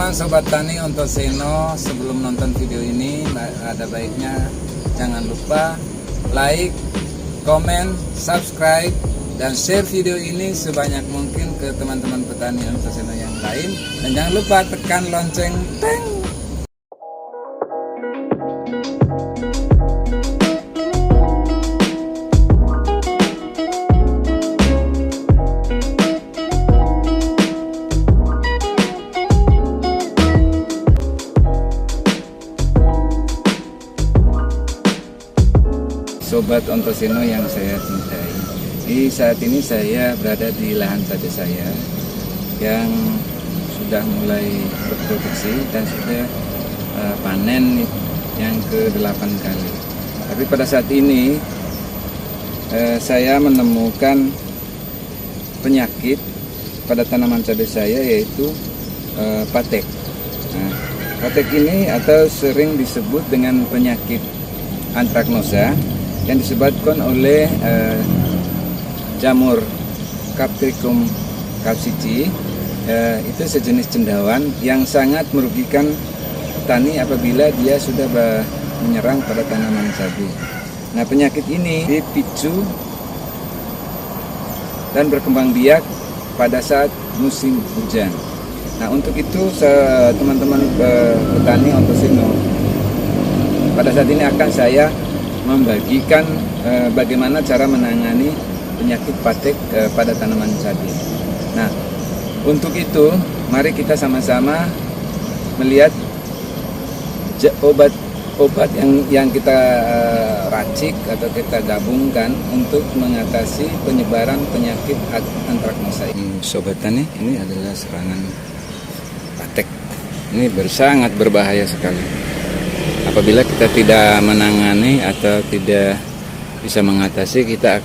Sobat Tani Ontoseno, sebelum nonton video ini ada baiknya jangan lupa like, komen, subscribe, dan share video ini sebanyak mungkin ke teman-teman petani Ontoseno yang lain. Dan jangan lupa tekan lonceng teng. Sobat Ontoseno yang saya cintai, di saat ini saya berada di lahan cabai saya yang sudah mulai berproduksi dan sudah panen yang ke-8 kali. Tapi pada saat ini saya menemukan penyakit pada tanaman cabai saya, yaitu patek. Nah, patek ini atau sering disebut dengan penyakit antraknosa yang disebabkan oleh jamur Capsicum capsici. Itu sejenis cendawan yang sangat merugikan petani apabila dia sudah menyerang pada tanaman cabai. Nah, penyakit ini dipicu dan berkembang biak pada saat musim hujan. Nah, untuk itu teman-teman petani Ontoseno, pada saat ini akan saya membagikan bagaimana cara menangani penyakit patek pada tanaman cabai. Nah, untuk itu mari kita sama-sama melihat obat yang kita racik atau kita gabungkan untuk mengatasi penyebaran penyakit antraknosa. Sobat Tani, ini adalah serangan patek. Ini sangat berbahaya sekali. Apabila kita tidak menangani atau tidak bisa mengatasi, kita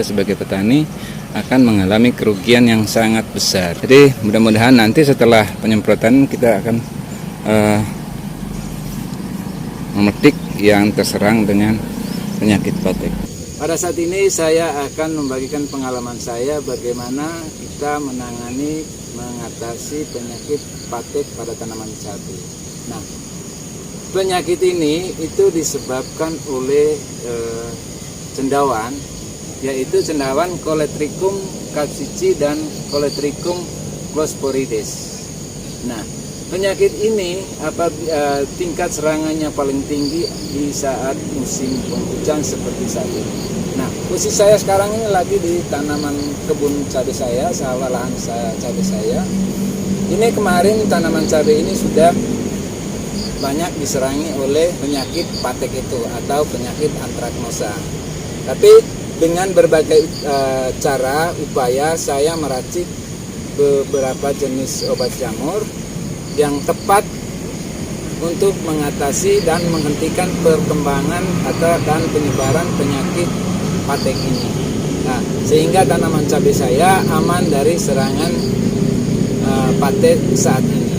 sebagai petani akan mengalami kerugian yang sangat besar. Jadi mudah-mudahan nanti setelah penyemprotan kita akan memetik yang terserang dengan penyakit patek. Pada saat ini saya akan membagikan pengalaman saya bagaimana kita mengatasi penyakit patek pada tanaman cabai. Nah, penyakit ini itu disebabkan oleh cendawan, yaitu cendawan Coletricum capsici dan Coletricum closporides. Nah, penyakit ini tingkat serangannya paling tinggi di saat musim penghujan seperti saat ini. Nah, posisi saya sekarang ini lagi di tanaman kebun cabai saya, sawah lahan cabai saya. Ini kemarin tanaman cabai ini sudah banyak diserangi oleh penyakit patek itu atau penyakit antraknosa. Tapi dengan berbagai upaya saya meracik beberapa jenis obat jamur yang tepat untuk mengatasi dan menghentikan perkembangan dan penyebaran penyakit patek ini. Nah, sehingga tanaman cabai saya aman dari serangan patek saat ini.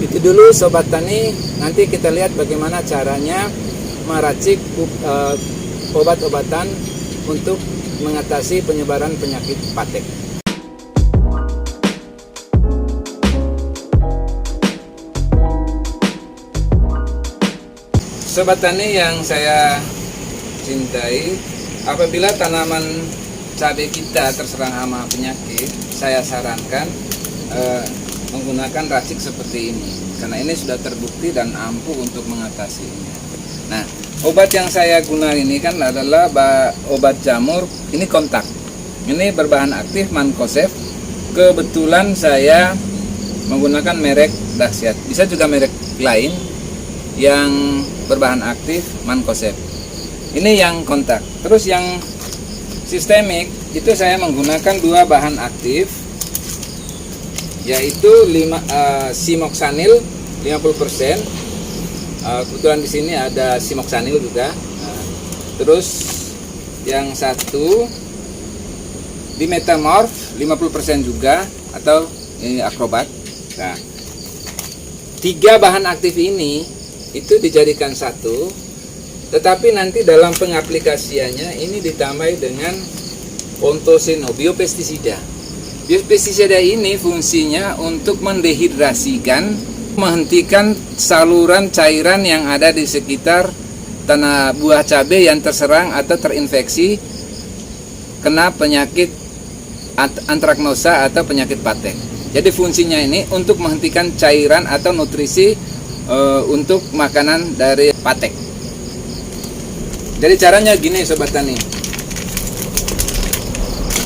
Itu dulu Sobat Tani, nanti kita lihat bagaimana caranya meracik obat-obatan untuk mengatasi penyebaran penyakit patek. Sobat Tani yang saya cintai, apabila tanaman cabai kita terserang hama penyakit, saya sarankan menggunakan racik seperti ini, karena ini sudah terbukti dan ampuh untuk mengatasinya. Nah, obat yang saya guna ini kan adalah obat jamur, ini kontak. Ini berbahan aktif Mancozeb. Kebetulan saya menggunakan merek Dahsyat. Bisa juga merek lain yang berbahan aktif Mancozeb. Ini yang kontak. Terus yang sistemik itu saya menggunakan 2 bahan aktif, yaitu Simoxanil 50%. Kebetulan di sini ada Simoxanil juga. Terus yang satu Dimetamorph 50% juga, atau ini Acrobat. Nah, 3 bahan aktif ini itu dijadikan satu, tetapi nanti dalam pengaplikasiannya ini ditambah dengan Ontoseno biopestisida. Biopestisida ini fungsinya untuk mendehidrasikan, menghentikan saluran cairan yang ada di sekitar tanah buah cabai yang terserang atau terinfeksi kena penyakit antraknosa atau penyakit patek. Jadi fungsinya ini untuk menghentikan cairan atau nutrisi untuk makanan dari patek. Jadi caranya gini Sobat Tani.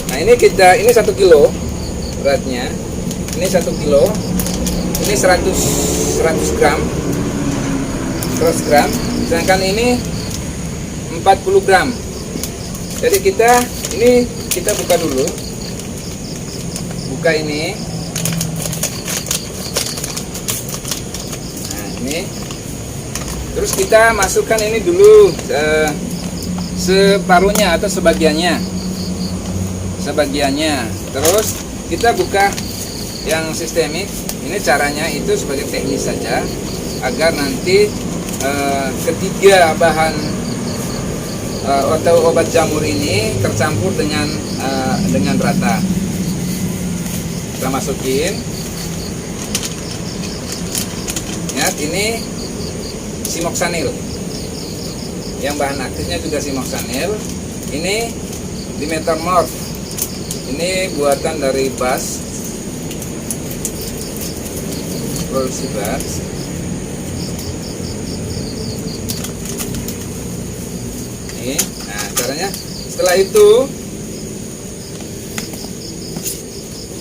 Nah ini 1 kilo beratnya. Ini 1 kilo. Ini 100 gram. 100 gram. Sedangkan ini 40 gram. Jadi kita buka dulu. Buka ini. Nah ini. Terus kita masukkan ini dulu separuhnya atau sebagiannya. Terus kita buka yang sistemik. Ini caranya itu sebagai teknis saja agar nanti ketiga bahan atau obat jamur ini tercampur dengan rata. Kita masukin. Ingat ini simoxanil. Yang bahan aktifnya juga simoxanil. Ini dimetamorph. Ini buatan dari BASF. Produksi BASF. Nah caranya setelah itu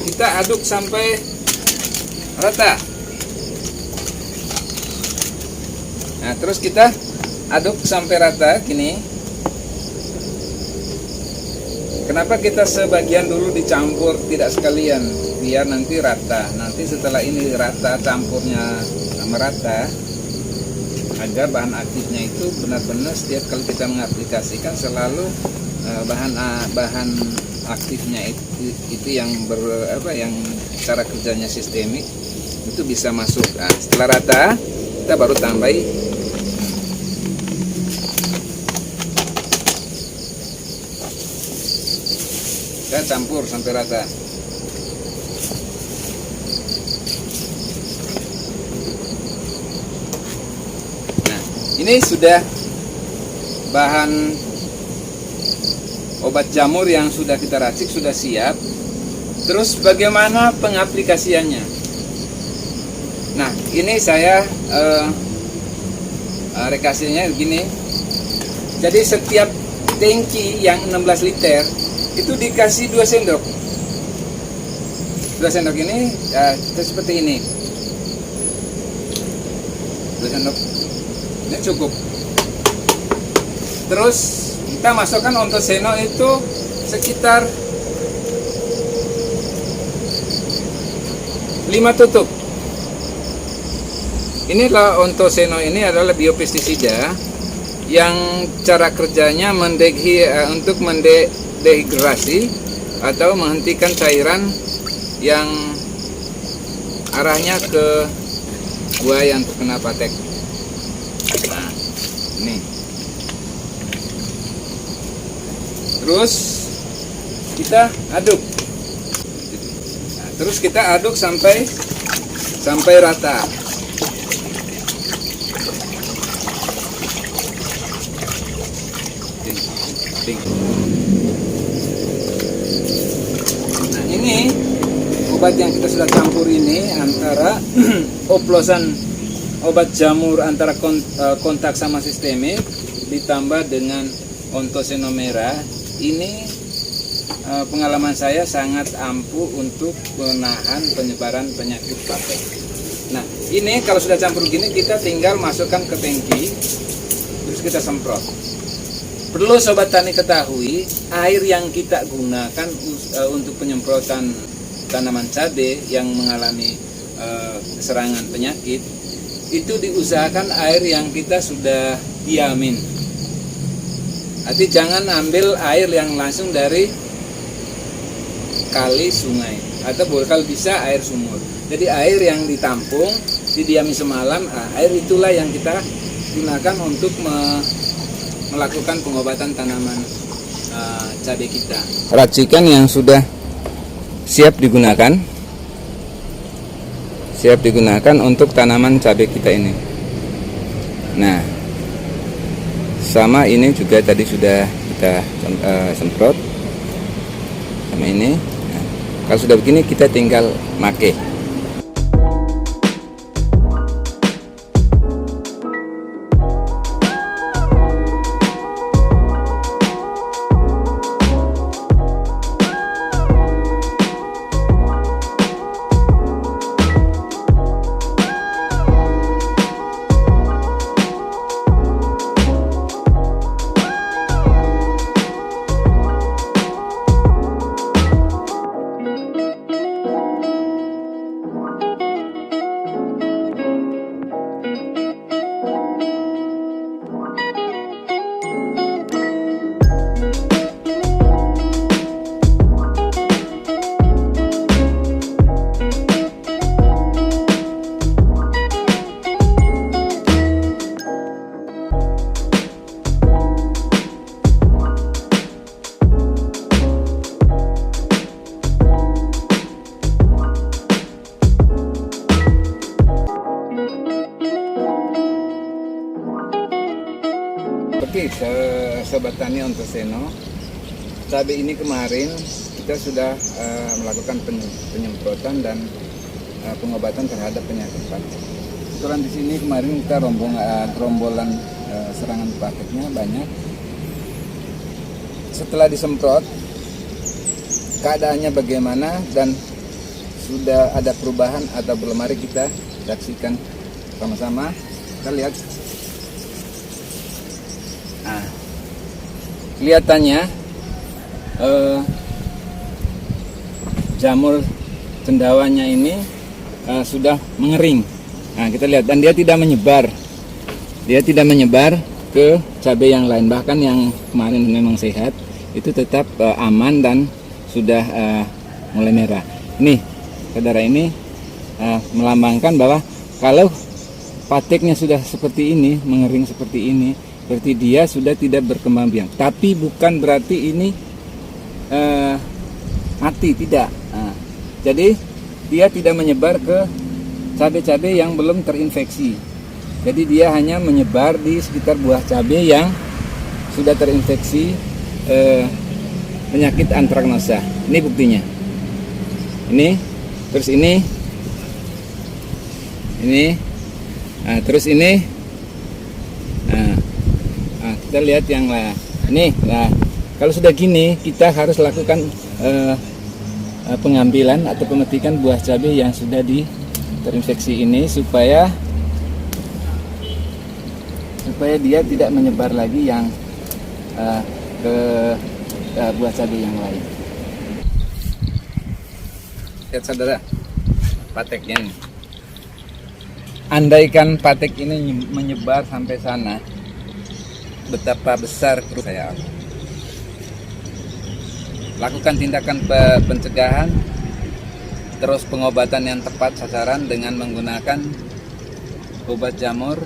kita aduk sampai rata. Nah terus kita aduk sampai rata gini. Kenapa kita sebagian dulu dicampur tidak sekalian biar nanti rata. Nanti setelah ini rata campurnya merata, agar bahan aktifnya itu benar-benar setiap kali kita mengaplikasikan selalu bahan aktifnya itu yang yang cara kerjanya sistemik itu bisa masuk. Nah, setelah rata kita baru tambahi kita campur sampai rata. Ini sudah bahan obat jamur yang sudah kita racik, sudah siap. Terus bagaimana pengaplikasiannya? Nah ini saya rekasinya begini. Jadi setiap tangki yang 16 liter itu dikasih 2 sendok. 2 sendok ini seperti ini. 2 sendok ini cukup. Terus kita masukkan ontoseno itu sekitar 5 tutup. Inilah ontoseno, ini adalah biopestisida yang cara kerjanya untuk mendehidrasi atau menghentikan cairan yang arahnya ke buah yang terkena patek. Nah, ini. Terus kita aduk. Nah, terus kita aduk sampai rata. Nah, ini obat yang kita sudah campur ini antara oplosan obat jamur antara kontak sama sistemik ditambah dengan ontoseno merah. Ini pengalaman saya sangat ampuh untuk menahan penyebaran penyakit patek. Nah ini kalau sudah campur gini kita tinggal masukkan ke tangki, terus kita semprot. Perlu Sobat Tani ketahui, air yang kita gunakan untuk penyemprotan tanaman cabai yang mengalami serangan penyakit itu diusahakan air yang kita sudah diamin. Arti jangan ambil air yang langsung dari kali, sungai, atau kalau bisa air sumur. Jadi air yang ditampung, didiami semalam, air itulah yang kita gunakan untuk melakukan pengobatan tanaman cabai kita. Racikan yang sudah siap digunakan untuk tanaman cabai kita ini. Nah, sama ini juga tadi sudah kita semprot sama ini. Nah, kalau sudah begini kita tinggal make. Oke, sobat tani Ontoseno, cabai ini kemarin kita sudah melakukan penyemprotan dan pengobatan terhadap penyakit patek. Kebetulan di sini kemarin kita gerombolan serangan pateknya banyak. Setelah disemprot, keadaannya bagaimana dan sudah ada perubahan atau belum, mari kita saksikan sama-sama. Kita lihat. Nah, kelihatannya jamur cendawanya ini sudah mengering. Nah, kita lihat, dan dia tidak menyebar ke cabai yang lain. Bahkan yang kemarin memang sehat itu tetap aman dan sudah mulai merah. Ini saudara, ini melambangkan bahwa kalau pateknya sudah seperti ini, mengering seperti ini, berarti dia sudah tidak berkembang biak. Tapi bukan berarti ini mati, tidak. Nah, jadi dia tidak menyebar ke cabai-cabai yang belum terinfeksi. Jadi dia hanya menyebar di sekitar buah cabai yang sudah terinfeksi penyakit antraknosa. Ini buktinya. Ini, terus ini, nah, terus ini. Nah, kita lihat yang lah. Ini, nah, kalau sudah gini kita harus lakukan pengambilan atau pemetikan buah cabai yang sudah terinfeksi ini supaya dia tidak menyebar lagi yang ke buah cabai yang lain. Lihat saudara, pateknya ini. Andaikan patek ini menyebar sampai sana, betapa besar kerugian saya. Lakukan tindakan pencegahan, terus pengobatan yang tepat sasaran dengan menggunakan obat jamur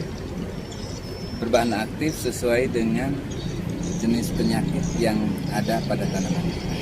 berbahan aktif sesuai dengan jenis penyakit yang ada pada tanaman kita.